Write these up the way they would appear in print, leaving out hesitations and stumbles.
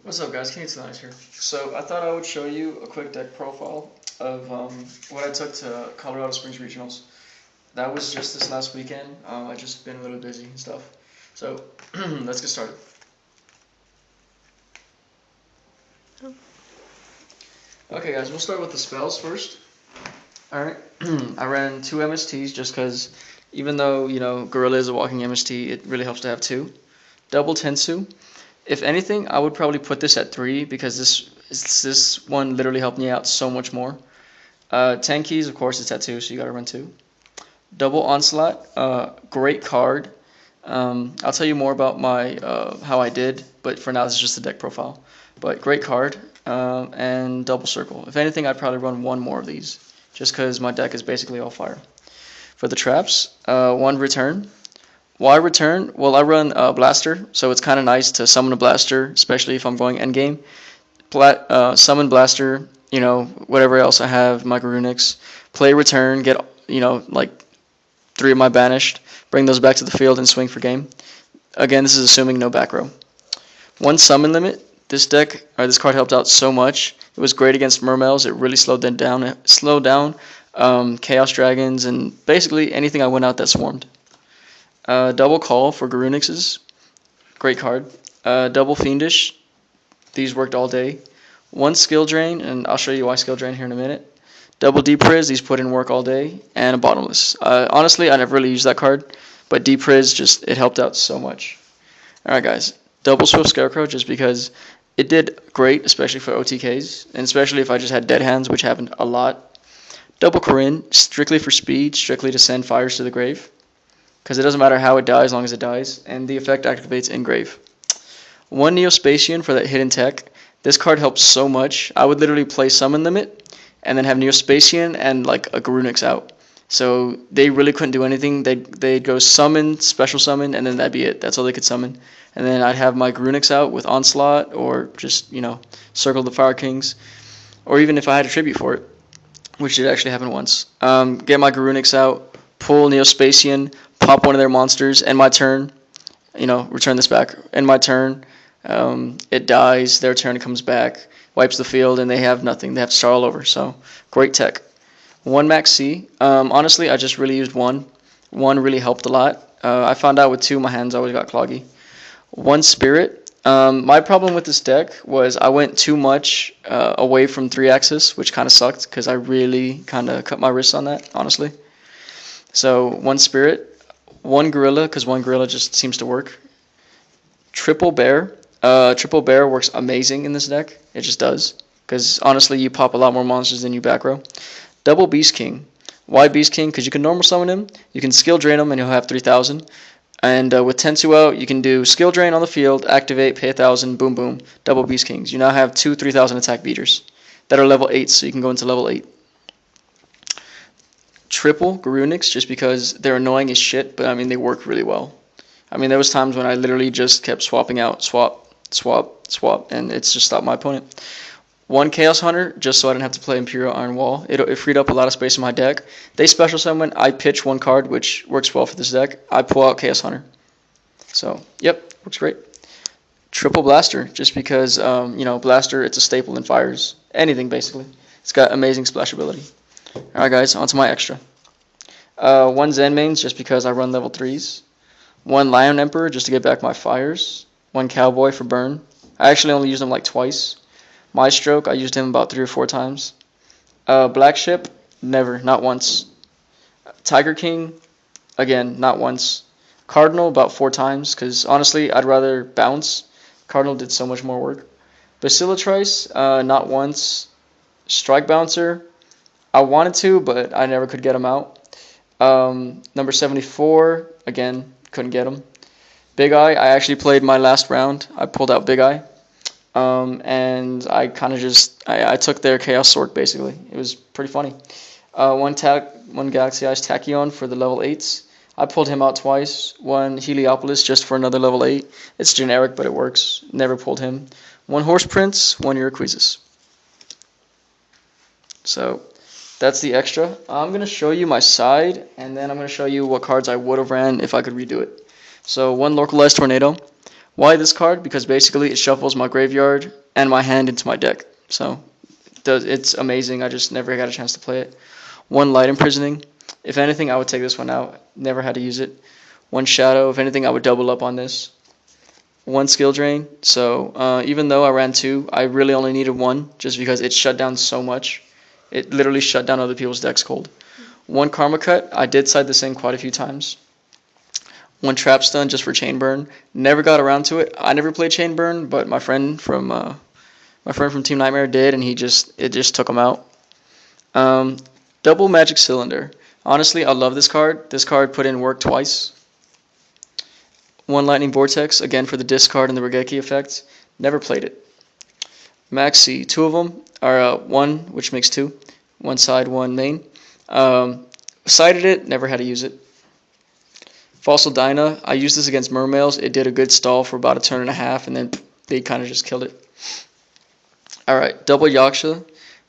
What's up, guys? Kenny Tonight here. So I thought I would show you a quick deck profile of what I took to Colorado Springs Regionals. That was just this last weekend. I just been a little busy and stuff. So let's get started. Okay, guys, we'll start with the spells first. All right, I ran two MSTs just because, even though Gorilla is a walking MST, it really helps to have two. Double Tensu. If anything, I would probably put this at 3 because this one literally helped me out so much more. 10 keys, of course, it's at 2, so you gotta run 2. Double Onslaught, great card. I'll tell you more about my how I did, but for now this is just the deck profile. But great card, and Double Circle. If anything, I'd probably run one more of these, just because my deck is basically all fire. For the traps, one Return. Why Return? Well, I run Blaster, so it's kind of nice to summon a Blaster, especially if I'm going endgame. Summon Blaster, whatever else I have, Micro Runics. Play Return, get, like 3 of my banished, bring those back to the field and swing for game. Again, this is assuming no back row. One Summon limit. This card helped out so much. It was great against Mermails. It really slowed them down. It slowed down Chaos Dragons and basically anything I went out that swarmed. Double Call for Garunixes. Great card. Double Fiendish. These worked all day. One Skill Drain, and I'll show you why Skill Drain here in a minute. Double Depriz. These put in work all day. And a Bottomless. Honestly, I never really used that card, but Depriz it helped out so much. Alright, guys. Double Swift Scarecrow, just because it did great, especially for OTKs, and especially if I just had dead hands, which happened a lot. Double Corinne, strictly for speed, strictly to send fires to the grave, because it doesn't matter how it dies as long as it dies, and the effect activates in grave. One Neospatian for that hidden tech. This card helps so much. I would literally play Summon Limit, and then have Neospatian and like a Garunix out. So they really couldn't do anything. They'd go Summon, Special Summon, and then that'd be it. That's all they could summon. And then I'd have my Garunix out with Onslaught, or just, Circle the Fire Kings. Or even if I had a Tribute for it, which did actually happen once. Get my Garunix out, pull Neospatian, pop one of their monsters, end my turn, return this back. End my turn, it dies, their turn comes back, wipes the field, and they have nothing. They have to start all over, so great tech. One Max C. Honestly, I just really used one. One really helped a lot. I found out with 2, my hands always got cloggy. One Spirit. My problem with this deck was I went too much away from 3-axis, which kind of sucked because I really kind of cut my wrists on that, honestly. So one Spirit, one Gorilla, because one Gorilla just seems to work. Triple Bear. Triple Bear works amazing in this deck. It just does. Because honestly, you pop a lot more monsters than you back row. Double Beast King. Why Beast King? Because you can normal summon him, you can skill drain him, and he'll have 3,000. And with Tensu out, you can do skill drain on the field, activate, pay 1,000, boom, boom. Double Beast Kings. You now have 2 3,000 attack beaters that are level 8, so you can go into level 8. Triple Garunix, just because they're annoying as shit, but I mean, they work really well. I mean, there was times when I literally just kept swapping out, swap, swap, swap, and it's just stopped my opponent. One Chaos Hunter, just so I didn't have to play Imperial Iron Wall. It freed up a lot of space in my deck. They special summon, I pitch one card, which works well for this deck. I pull out Chaos Hunter. So, yep, works great. Triple Blaster, just because, Blaster, it's a staple in fires. Anything, basically. It's got amazing splash ability. Alright, guys, on to my extra. One Zen Mains, just because I run level 3s. One Lion Emperor, just to get back my fires. One Cowboy for burn. I actually only used him like twice. My Stroke, I used him about 3 or 4 times. Black Ship, never, not once. Tiger King, again, not once. Cardinal, about 4 times, because honestly, I'd rather bounce. Cardinal did so much more work. Basilatrice, not once. Strike Bouncer, I wanted to, but I never could get him out. Number 74, again, couldn't get him. Big Eye, I actually played my last round. I pulled out Big Eye. And I kind of I took their Chaos Sword, basically. It was pretty funny. One Galaxy Eyes Tachyon for the level 8s. I pulled him out twice. One Heliopolis just for another level 8. It's generic, but it works. Never pulled him. One Horse Prince, one Iroquoises. So, that's the extra. I'm going to show you my side, and then I'm going to show you what cards I would have ran if I could redo it. So, one Localized Tornado. Why this card? Because basically it shuffles my graveyard and my hand into my deck. So it's amazing. I just never got a chance to play it. One Light Imprisoning. If anything, I would take this one out. Never had to use it. One Shadow. If anything, I would double up on this. One Skill Drain. So even though I ran two, I really only needed one just because it shut down so much. It literally shut down other people's decks cold. One Karma Cut. I did side this in quite a few times. One Trap Stun just for Chain Burn. Never got around to it. I never played Chain Burn, but my friend from Team Nightmare did, and it just took him out. Double Magic Cylinder. Honestly, I love this card. This card put in work twice. One Lightning Vortex, again for the discard and the Regeki effect. Never played it. Maxi, two of them are one, which makes two. One side, one main. Sided it, never had to use it. Fossil Dyna, I used this against Mermails. It did a good stall for about a turn and a half, and then they kind of just killed it. Alright, Double Yaksha.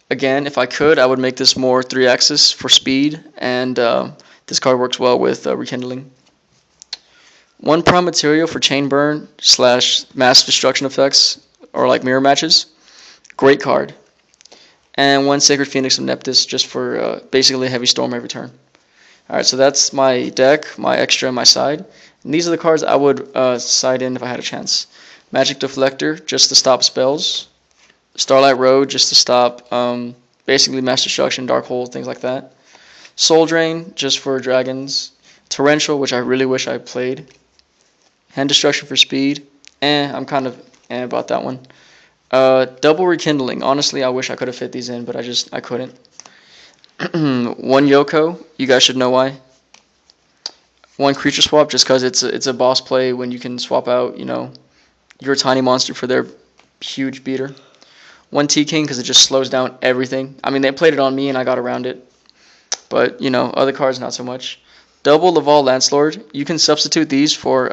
Again, if I could, I would make this more 3-axis for speed, and this card works well with Rekindling. One Prime Material for Chain Burn / Mass Destruction effects, or like mirror matches. Great card. And one Sacred Phoenix of Neptus, just for basically Heavy Storm every turn. Alright, so that's my deck, my extra, and my side. And these are the cards I would side in if I had a chance. Magic Deflector, just to stop spells. Starlight Road, just to stop basically Mass Destruction, Dark Hole, things like that. Soul Drain, just for dragons. Torrential, which I really wish I played. Hand Destruction for speed. I'm kind of about that one. Double Rekindling. Honestly, I wish I could have fit these in, but I couldn't. One Yoko. You guys should know why. One Creature Swap, just because it's a boss play when you can swap out, your tiny monster for their huge beater. One T-King, because it just slows down everything. I mean, they played it on me and I got around it. But, other cards not so much. Double Laval Lancelord. You can substitute these for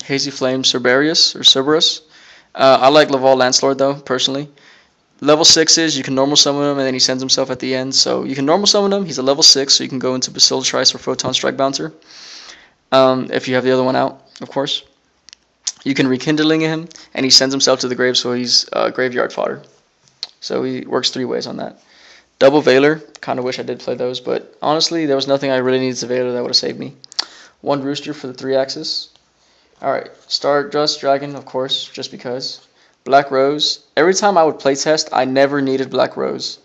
Hazy Flame Cerberus. I like Laval Lancelord, though, personally. Level 6s, you can normal summon him, and then he sends himself at the end. So you can normal summon him. He's a level 6, so you can go into Bacillus Trice or Photon Strike Bouncer. If you have the other one out, of course. You can Rekindling him, and he sends himself to the grave, so he's graveyard fodder. So he works 3 ways on that. Double Veiler, kind of wish I did play those, but honestly, there was nothing I really needed to Veiler that would have saved me. One Rooster for the 3-axis. Alright, Stardust Dragon, of course, just because. Black Rose. Every time I would playtest, I never needed Black Rose.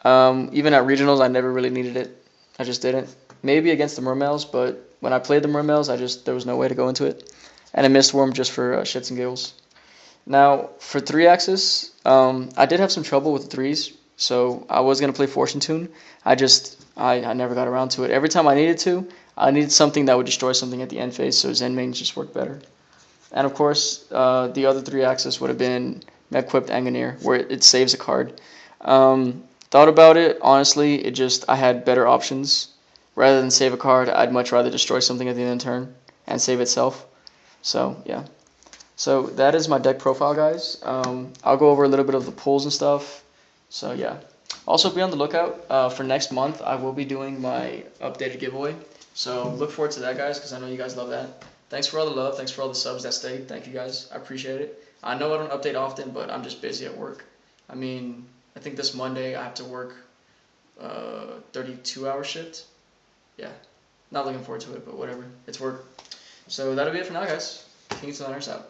Even at regionals, I never really needed it. I just didn't. Maybe against the Mermails, but when I played the Mermails, there was no way to go into it. And a Mistworm just for shits and giggles. Now, for 3-axis, I did have some trouble with the 3s, so I was going to play Fortune Tune. I never got around to it. Every time I needed to, I needed something that would destroy something at the end phase, so Zen Mains just worked better. And of course, the other 3-axis would have been Mequipped Anganir, where it saves a card. Thought about it, honestly, I had better options. Rather than save a card, I'd much rather destroy something at the end of the turn and save itself. So, yeah. So that is my deck profile, guys. I'll go over a little bit of the pulls and stuff. So, yeah. Also, be on the lookout. For next month, I will be doing my updated giveaway. So look forward to that, guys, because I know you guys love that. Thanks for all the love. Thanks for all the subs that stayed. Thank you, guys. I appreciate it. I know I don't update often, but I'm just busy at work. I mean, I think this Monday I have to work 32-hour shift. Yeah. Not looking forward to it, but whatever. It's work. So that'll be it for now, guys. Kings of the Hunters out.